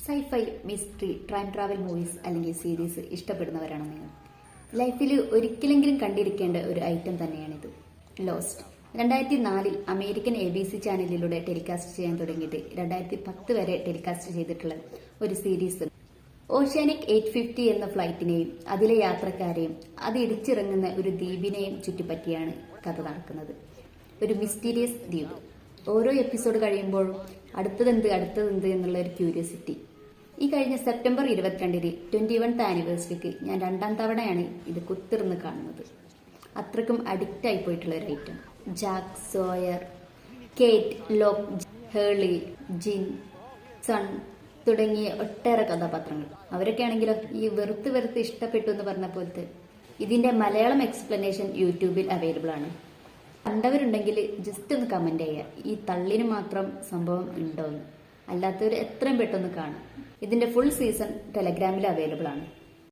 Sci fi, mystery, time travel movies അല്ലെങ്കിൽ series ഇഷ്ടപ്പെടുന്നവരാണോ നിങ്ങൾ? ലൈഫിൽ ഒരിക്കലെങ്കിലും കണ്ടിരിക്കേണ്ട ഒരു ഐറ്റം തന്നെയാണിത്. ലോസ്റ്റ് 2004 അമേരിക്കൻ ABC ചാനലിലൂടെ ടെലികാസ്റ്റ് ചെയ്യാൻ തുടങ്ങിയിട്ട് 2010 വരെ ടെലികാസ്റ്റ് ചെയ്തിട്ടുള്ള ഒരു സീരീസ്. ഓഷ്യാനിക് 850 എന്ന ഫ്ലൈറ്റിനെയും അതിലെ യാത്രക്കാരെയും അത് ഇടിച്ചിറങ്ങുന്ന ഒരു ദ്വീപിനെയും ചുറ്റിപ്പറ്റിയാണ് കഥ നടക്കുന്നത്. ഒരു മിസ്റ്റീരിയസ് ദ്വീപ്. ഓരോ എപ്പിസോഡ് കഴിയുമ്പോഴും അടുത്തതെന്ത് എന്നുള്ള ഒരു ക്യൂരിയോസിറ്റി. ഈ കഴിഞ്ഞ സെപ്റ്റംബർ 22 21th ആനിവേഴ്സറിക്ക് ഞാൻ 2ാം തവണയാണ് ഇത് കുത്തിർന്ന് കാണുന്നത്. അത്രക്കും അഡിക്റ്റ് ആയി പോയിട്ടുള്ള ഒരു ഐറ്റം. ജാക്ക്, സോയർ, കേറ്റ്, ലോക്ക്, ഹേളി, ജിൻ, സൺ തുടങ്ങിയ ഒട്ടേറെ കഥാപാത്രങ്ങൾ. അവരൊക്കെ ആണെങ്കിലോ ഈ വെറുത്ത് ഇഷ്ടപ്പെട്ടു എന്ന് പറഞ്ഞ പോലത്തെ. ഇതിന്റെ മലയാളം എക്സ്പ്ലനേഷൻ യൂട്യൂബിൽ അവൈലബിൾ ആണ്. കണ്ടവരുണ്ടെങ്കിൽ ജസ്റ്റ് ഒന്ന് കമന്റ് ചെയ്യുക, ഈ തള്ളിന് മാത്രം സംഭവം ഉണ്ടോ എന്ന്. അല്ലാത്തവർ എത്രയും പെട്ടെന്ന് കാണാം. ഇതിന്റെ ഫുൾ സീസൺ ടെലഗ്രാമിൽ അവൈലബിൾ ആണ്.